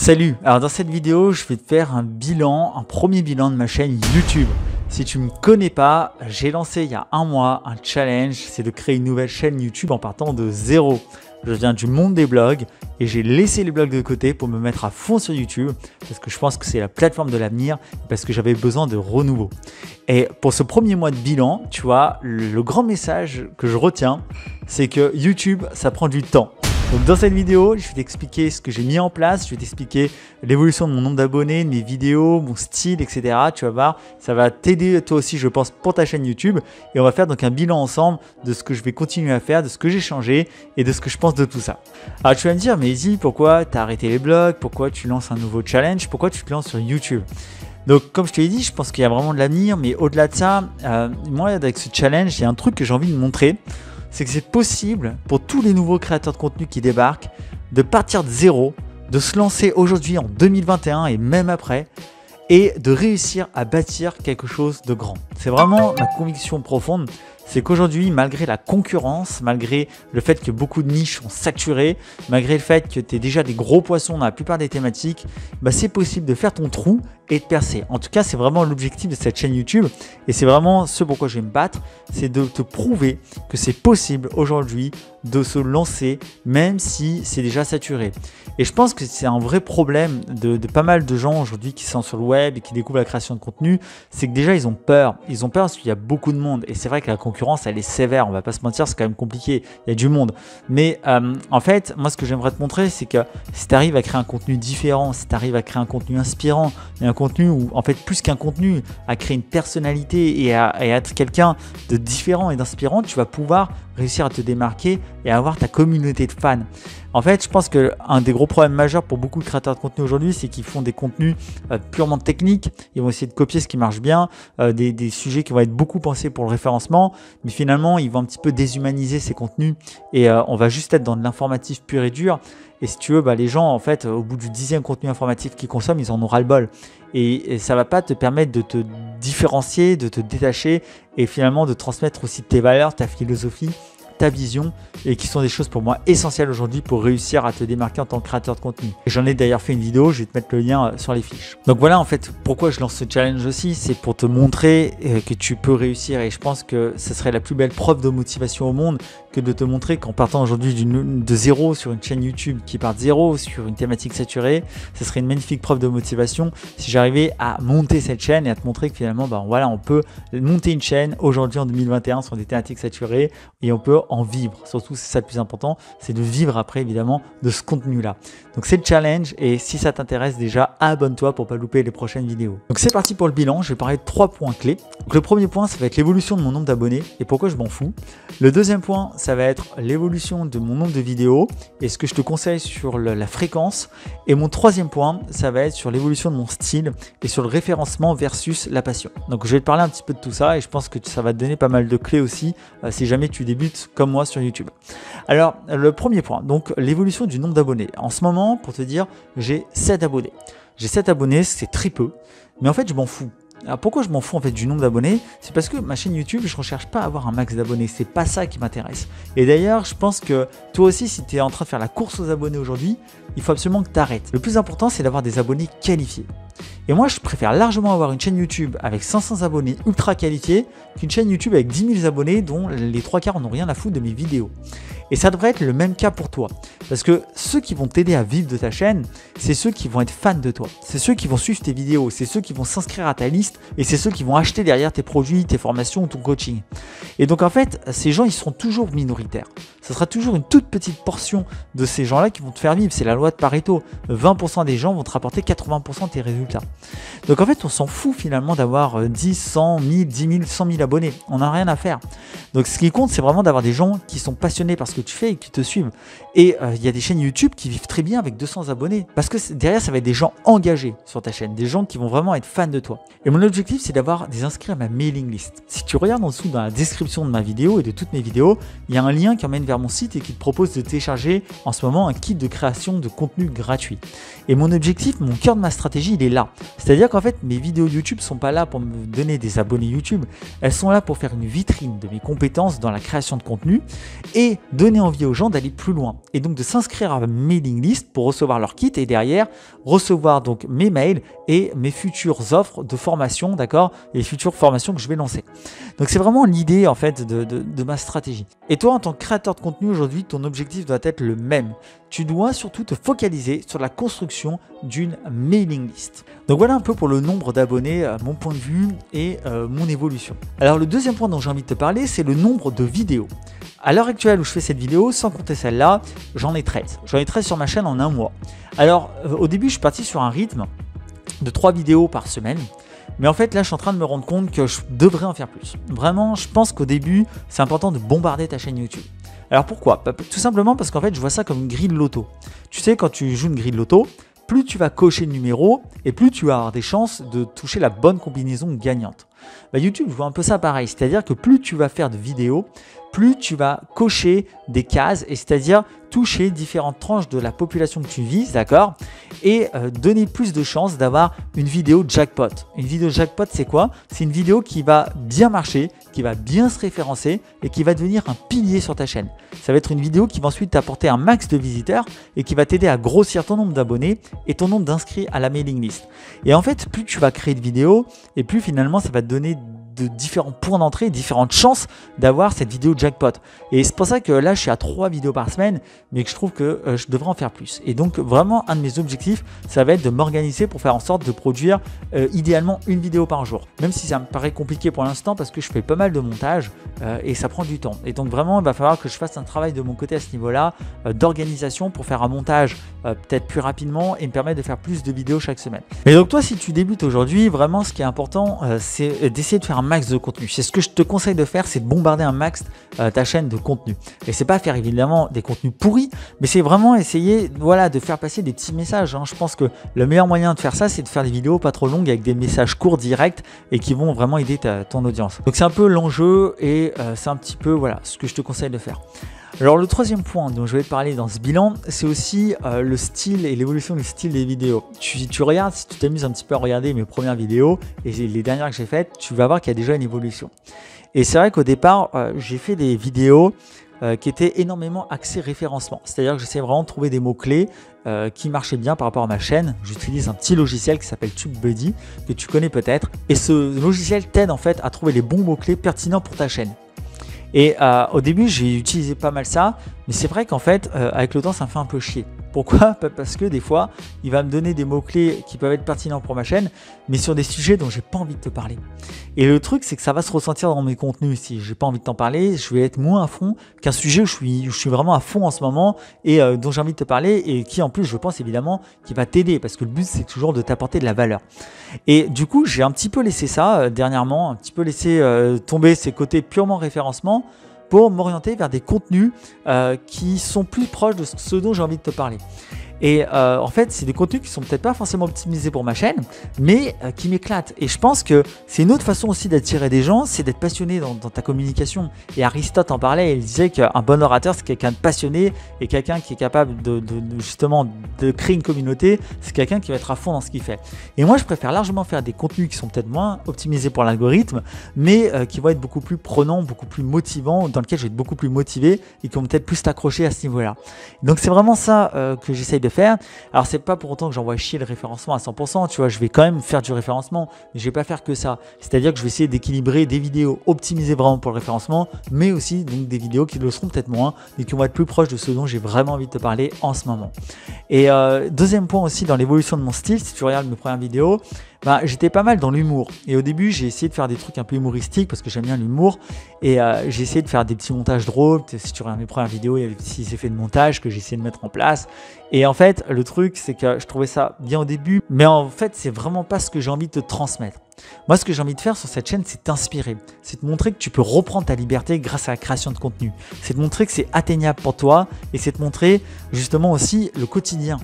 Salut, alors dans cette vidéo, je vais te faire un premier bilan de ma chaîne YouTube. Si tu ne me connais pas, j'ai lancé il y a un mois un challenge, c'est de créer une nouvelle chaîne YouTube en partant de zéro. Je viens du monde des blogs et j'ai laissé les blogs de côté pour me mettre à fond sur YouTube parce que je pense que c'est la plateforme de l'avenir, parce que j'avais besoin de renouveau. Et pour ce premier mois de bilan, tu vois, le grand message que je retiens, c'est que YouTube, ça prend du temps. Donc dans cette vidéo, je vais t'expliquer ce que j'ai mis en place, je vais t'expliquer l'évolution de mon nombre d'abonnés, de mes vidéos, mon style, etc. Tu vas voir, ça va t'aider toi aussi, je pense, pour ta chaîne YouTube. Et on va faire donc un bilan ensemble de ce que je vais continuer à faire, de ce que j'ai changé et de ce que je pense de tout ça. Alors tu vas me dire, mais Izzy, pourquoi tu as arrêté les blogs? Pourquoi tu lances un nouveau challenge? Pourquoi tu te lances sur YouTube? Donc comme je te l'ai dit, je pense qu'il y a vraiment de l'avenir, mais au-delà de ça, moi avec ce challenge, il y a un truc que j'ai envie de montrer. C'est que c'est possible pour tous les nouveaux créateurs de contenu qui débarquent de partir de zéro, de se lancer aujourd'hui en 2021 et même après, et de réussir à bâtir quelque chose de grand. C'est vraiment ma conviction profonde, c'est qu'aujourd'hui, malgré la concurrence, malgré le fait que beaucoup de niches sont saturées, malgré le fait que tu aies déjà des gros poissons dans la plupart des thématiques, c'est possible de faire ton trou et de percer. En tout cas, c'est vraiment l'objectif de cette chaîne YouTube et c'est vraiment ce pourquoi je vais me battre, c'est de te prouver que c'est possible aujourd'hui de se lancer même si c'est déjà saturé. Et je pense que c'est un vrai problème de pas mal de gens aujourd'hui qui sont sur le web et qui découvrent la création de contenu, c'est que déjà ils ont peur. Ils ont peur parce qu'il y a beaucoup de monde et c'est vrai que la concurrence elle est sévère, on va pas se mentir, c'est quand même compliqué, il y a du monde. Mais en fait, moi ce que j'aimerais te montrer, c'est que si tu arrives à créer un contenu différent, si tu arrives à créer un contenu inspirant, et un contenu où en fait plus qu'un contenu, à créer une personnalité et à être quelqu'un de différent et d'inspirant, tu vas pouvoir réussir à te démarquer et à avoir ta communauté de fans. En fait, je pense qu'un des gros problèmes majeurs pour beaucoup de créateurs de contenu aujourd'hui, c'est qu'ils font des contenus purement techniques. Ils vont essayer de copier ce qui marche bien, des sujets qui vont être beaucoup pensés pour le référencement, mais finalement, ils vont un petit peu déshumaniser ces contenus et on va juste être dans de l'informatif pur et dur. Et si tu veux, les gens, en fait, au bout du 10e contenu informatif qu'ils consomment, ils en ont ras-le-bol. Et ça ne va pas te permettre de te différencier, de te détacher et finalement de transmettre aussi tes valeurs, ta philosophie, ta vision, et qui sont des choses pour moi essentielles aujourd'hui pour réussir à te démarquer en tant que créateur de contenu. J'en ai d'ailleurs fait une vidéo, je vais te mettre le lien sur les fiches. Donc voilà en fait pourquoi je lance ce challenge aussi, c'est pour te montrer que tu peux réussir et je pense que ce serait la plus belle preuve de motivation au monde que de te montrer qu'en partant aujourd'hui de zéro sur une chaîne YouTube qui part de zéro sur une thématique saturée, ce serait une magnifique preuve de motivation si j'arrivais à monter cette chaîne et à te montrer que finalement voilà, on peut monter une chaîne aujourd'hui en 2021 sur des thématiques saturées et on peut en vivre. Surtout, c'est ça le plus important, c'est de vivre après évidemment de ce contenu-là. Donc c'est le challenge et si ça t'intéresse déjà, abonne-toi pour pas louper les prochaines vidéos. Donc c'est parti pour le bilan, je vais parler de 3 points clés. Donc le premier point, ça va être l'évolution de mon nombre d'abonnés et pourquoi je m'en fous. Le deuxième point, ça va être l'évolution de mon nombre de vidéos et ce que je te conseille sur la fréquence. Et mon troisième point, ça va être sur l'évolution de mon style et sur le référencement versus la passion. Donc je vais te parler un petit peu de tout ça et je pense que ça va te donner pas mal de clés aussi si jamais tu débutes comme moi sur YouTube. Alors le premier point, donc l'évolution du nombre d'abonnés. En ce moment, pour te dire, j'ai 7 abonnés. J'ai 7 abonnés, c'est très peu, mais en fait je m'en fous. Alors pourquoi je m'en fous en fait du nombre d'abonnés? C'est parce que ma chaîne YouTube, je ne recherche pas à avoir un max d'abonnés, c'est pas ça qui m'intéresse. Et d'ailleurs, je pense que toi aussi, si tu es en train de faire la course aux abonnés aujourd'hui, il faut absolument que tu arrêtes. Le plus important, c'est d'avoir des abonnés qualifiés. Et moi, je préfère largement avoir une chaîne YouTube avec 500 abonnés ultra qualifiés qu'une chaîne YouTube avec 10 000 abonnés dont les 3/4 n'ont rien à foutre de mes vidéos. Et ça devrait être le même cas pour toi. Parce que ceux qui vont t'aider à vivre de ta chaîne, c'est ceux qui vont être fans de toi. C'est ceux qui vont suivre tes vidéos, c'est ceux qui vont s'inscrire à ta liste et c'est ceux qui vont acheter derrière tes produits, tes formations ou ton coaching. Et donc en fait, ces gens, ils seront toujours minoritaires. Ce sera toujours une toute petite portion de ces gens-là qui vont te faire vivre. C'est la loi de Pareto. 20% des gens vont te rapporter 80% de tes résultats. Donc en fait, on s'en fout finalement d'avoir 10, 100, 1000, 10 000, 100 000 abonnés. On n'a rien à faire. Donc ce qui compte, c'est vraiment d'avoir des gens qui sont passionnés par ce que tu fais et qui te suivent. Et il y a des chaînes YouTube qui vivent très bien avec 200 abonnés. Parce que derrière, ça va être des gens engagés sur ta chaîne. Des gens qui vont vraiment être fans de toi. Et mon objectif, c'est d'avoir des inscrits à ma mailing list. Si tu regardes en dessous dans la description de ma vidéo et de toutes mes vidéos, il y a un lien qui emmène vers mon site et qui te propose de télécharger en ce moment un kit de création de contenu gratuit. Et mon objectif, mon cœur de ma stratégie, il est là. C'est-à-dire qu'en fait, mes vidéos YouTube sont pas là pour me donner des abonnés YouTube, elles sont là pour faire une vitrine de mes compétences dans la création de contenu et donner envie aux gens d'aller plus loin. Et donc de s'inscrire à ma mailing list pour recevoir leur kit et derrière recevoir donc mes mails et mes futures offres de formation, d'accord, et les futures formations que je vais lancer. Donc c'est vraiment l'idée en fait de ma stratégie. Et toi, en tant que créateur de contenu aujourd'hui, ton objectif doit être le même. Tu dois surtout te focaliser sur la construction d'une mailing list. Donc voilà un peu pour le nombre d'abonnés, mon point de vue et mon évolution. Alors le deuxième point dont j'ai envie de te parler, c'est le nombre de vidéos. À l'heure actuelle où je fais cette vidéo, sans compter celle-là, j'en ai 13. J'en ai 13 sur ma chaîne en un mois. Alors au début, je suis parti sur un rythme de 3 vidéos par semaine. Mais en fait, là, je suis en train de me rendre compte que je devrais en faire plus. Vraiment, je pense qu'au début, c'est important de bombarder ta chaîne YouTube. Alors pourquoi ? Tout simplement parce qu'en fait, je vois ça comme une grille de loto. Tu sais, quand tu joues une grille de loto, plus tu vas cocher le numéro et plus tu vas avoir des chances de toucher la bonne combinaison gagnante. YouTube, je vois un peu ça pareil. C'est-à-dire que plus tu vas faire de vidéos, plus tu vas cocher des cases, et c'est-à-dire toucher différentes tranches de la population que tu vises, d'accord, et donner plus de chances d'avoir une vidéo jackpot. Une vidéo jackpot, c'est quoi? C'est une vidéo qui va bien marcher, qui va bien se référencer et qui va devenir un pilier sur ta chaîne. Ça va être une vidéo qui va ensuite t'apporter un max de visiteurs et qui va t'aider à grossir ton nombre d'abonnés et ton nombre d'inscrits à la mailing list. Et en fait, plus tu vas créer de vidéos et plus finalement ça va te donner de différents points d'entrée, différentes chances d'avoir cette vidéo jackpot. Et c'est pour ça que là, je suis à 3 vidéos par semaine, mais que je trouve que je devrais en faire plus. Et donc, vraiment, un de mes objectifs, ça va être de m'organiser pour faire en sorte de produire idéalement une vidéo par jour. Même si ça me paraît compliqué pour l'instant parce que je fais pas mal de montage et ça prend du temps. Et donc, vraiment, il va falloir que je fasse un travail de mon côté à ce niveau-là, d'organisation pour faire un montage peut-être plus rapidement et me permettre de faire plus de vidéos chaque semaine. Et donc, toi, si tu débutes aujourd'hui, vraiment, ce qui est important, c'est d'essayer de faire un max de contenu. C'est ce que je te conseille de faire, c'est de bombarder un max ta chaîne de contenu. Et c'est pas faire évidemment des contenus pourris, mais c'est vraiment essayer, voilà, de faire passer des petits messages. Je pense que le meilleur moyen de faire ça, c'est de faire des vidéos pas trop longues avec des messages courts, directs et qui vont vraiment aider ton audience. Donc c'est un peu l'enjeu et c'est un petit peu voilà ce que je te conseille de faire. Alors le troisième point dont je vais te parler dans ce bilan, c'est aussi le style et l'évolution du style des vidéos. Tu regardes, si tu t'amuses un petit peu à regarder mes premières vidéos et les dernières que j'ai faites, tu vas voir qu'il y a déjà une évolution. Et c'est vrai qu'au départ, j'ai fait des vidéos qui étaient énormément axées référencement. C'est-à-dire que j'essayais vraiment de trouver des mots-clés qui marchaient bien par rapport à ma chaîne. J'utilise un petit logiciel qui s'appelle TubeBuddy, que tu connais peut-être. Et ce logiciel t'aide en fait à trouver les bons mots-clés pertinents pour ta chaîne. Et au début, j'ai utilisé pas mal ça, mais c'est vrai qu'en fait, avec le temps, ça me fait un peu chier. Pourquoi ? Parce que des fois, il va me donner des mots-clés qui peuvent être pertinents pour ma chaîne, mais sur des sujets dont j'ai pas envie de te parler. Et le truc, c'est que ça va se ressentir dans mes contenus. Si j'ai pas envie de t'en parler, je vais être moins à fond qu'un sujet où je suis vraiment à fond en ce moment et dont j'ai envie de te parler et qui, en plus, je pense évidemment, qui va t'aider parce que le but, c'est toujours de t'apporter de la valeur. Et du coup, j'ai un petit peu laissé ça dernièrement, un petit peu laissé tomber ces côtés purement référencement pour m'orienter vers des contenus qui sont plus proches de ce dont j'ai envie de te parler. Et en fait, c'est des contenus qui sont peut-être pas forcément optimisés pour ma chaîne, mais qui m'éclatent. Et je pense que c'est une autre façon aussi d'attirer des gens, c'est d'être passionné dans ta communication. Et Aristote en parlait, il disait qu'un bon orateur, c'est quelqu'un de passionné et quelqu'un qui est capable justement de créer une communauté, c'est quelqu'un qui va être à fond dans ce qu'il fait. Et moi, je préfère largement faire des contenus qui sont peut-être moins optimisés pour l'algorithme, mais qui vont être beaucoup plus prenants, beaucoup plus motivants, dans lesquels je vais être beaucoup plus motivé et qui vont peut-être plus t'accrocher à ce niveau-là. Donc c'est vraiment ça que j'essaye de faire. Alors c'est pas pour autant que j'envoie chier le référencement à 100%, tu vois, je vais quand même faire du référencement, mais je vais pas faire que ça. C'est-à-dire que je vais essayer d'équilibrer des vidéos optimisées vraiment pour le référencement, mais aussi donc des vidéos qui le seront peut-être moins, mais qui vont être plus proches de ce dont j'ai vraiment envie de te parler en ce moment. Et deuxième point aussi dans l'évolution de mon style, si tu regardes mes premières vidéos, j'étais pas mal dans l'humour. Et au début, j'ai essayé de faire des trucs un peu humoristiques parce que j'aime bien l'humour. Et j'ai essayé de faire des petits montages drôles. Si tu regardes mes premières vidéos, il y avait des petits effets de montage que j'ai essayé de mettre en place. Et en fait, le truc, c'est que je trouvais ça bien au début. Mais en fait, c'est vraiment pas ce que j'ai envie de te transmettre. Moi, ce que j'ai envie de faire sur cette chaîne, c'est t'inspirer. C'est te montrer que tu peux reprendre ta liberté grâce à la création de contenu. C'est te montrer que c'est atteignable pour toi et c'est te montrer justement aussi le quotidien.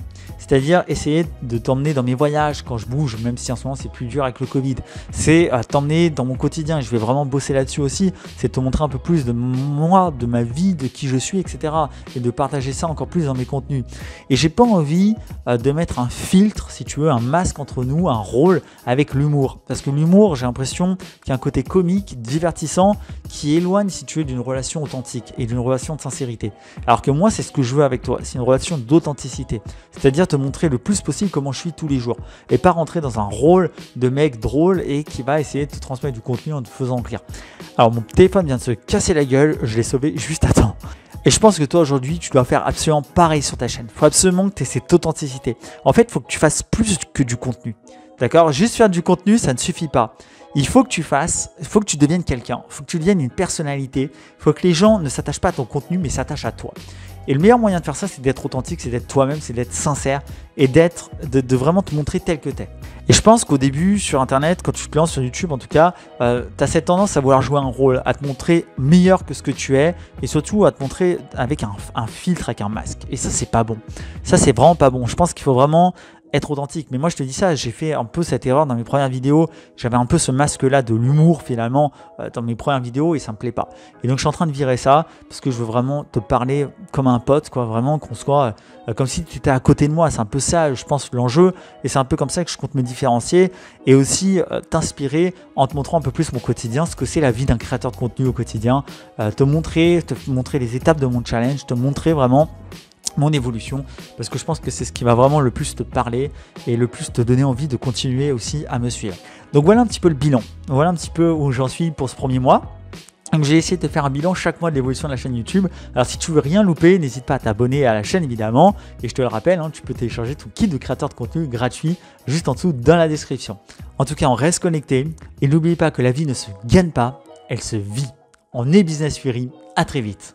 C'est-à-dire essayer de t'emmener dans mes voyages quand je bouge, même si en ce moment c'est plus dur avec le Covid. C'est t'emmener dans mon quotidien. Je vais vraiment bosser là-dessus aussi. C'est te montrer un peu plus de moi, de ma vie, de qui je suis, etc. Et de partager ça encore plus dans mes contenus. Et j'ai pas envie de mettre un filtre, si tu veux, un masque entre nous, un rôle avec l'humour. Parce que l'humour, j'ai l'impression qu'il y a un côté comique, divertissant, qui éloigne, si tu veux, d'une relation authentique et d'une relation de sincérité. Alors que moi, c'est ce que je veux avec toi. C'est une relation d'authenticité. C'est-à-dire te montrer le plus possible comment je suis tous les jours. Et pas rentrer dans un rôle de mec drôle et qui va essayer de te transmettre du contenu en te faisant rire. Alors mon téléphone vient de se casser la gueule, je l'ai sauvé juste à temps. Et je pense que toi aujourd'hui, tu dois faire absolument pareil sur ta chaîne. Il faut absolument que tu aies cette authenticité. En fait, il faut que tu fasses plus que du contenu. D'accord? Juste faire du contenu, ça ne suffit pas. Il faut que tu fasses, il faut que tu deviennes quelqu'un, il faut que tu deviennes une personnalité, il faut que les gens ne s'attachent pas à ton contenu, mais s'attachent à toi. Et le meilleur moyen de faire ça, c'est d'être authentique, c'est d'être toi-même, c'est d'être sincère et de vraiment te montrer tel que tu es. Et je pense qu'au début, sur Internet, quand tu te lances sur YouTube en tout cas, tu as cette tendance à vouloir jouer un rôle, à te montrer meilleur que ce que tu es et surtout à te montrer avec un filtre, avec un masque. Et ça, c'est pas bon. Ça, c'est vraiment pas bon. Je pense qu'il faut vraiment être authentique. Mais moi, je te dis ça, j'ai fait un peu cette erreur dans mes premières vidéos. J'avais un peu ce masque-là de l'humour finalement dans mes premières vidéos et ça me plaît pas. Et donc, je suis en train de virer ça parce que je veux vraiment te parler comme un pote, quoi. Vraiment qu'on soit comme si tu étais à côté de moi. C'est un peu ça, je pense, l'enjeu. Et c'est un peu comme ça que je compte me différencier et aussi t'inspirer en te montrant un peu plus mon quotidien, ce que c'est la vie d'un créateur de contenu au quotidien. Te montrer les étapes de mon challenge, te montrer vraiment mon évolution, parce que je pense que c'est ce qui va vraiment le plus te parler et le plus te donner envie de continuer aussi à me suivre. Donc voilà un petit peu le bilan, voilà un petit peu où j'en suis pour ce premier mois. Donc j'ai essayé de te faire un bilan chaque mois de l'évolution de la chaîne YouTube. Alors si tu veux rien louper, n'hésite pas à t'abonner à la chaîne évidemment. Et je te le rappelle, tu peux télécharger ton kit de créateur de contenu gratuit juste en dessous dans la description. En tout cas, on reste connecté et n'oublie pas que la vie ne se gagne pas, elle se vit. On est Business Fury, à très vite.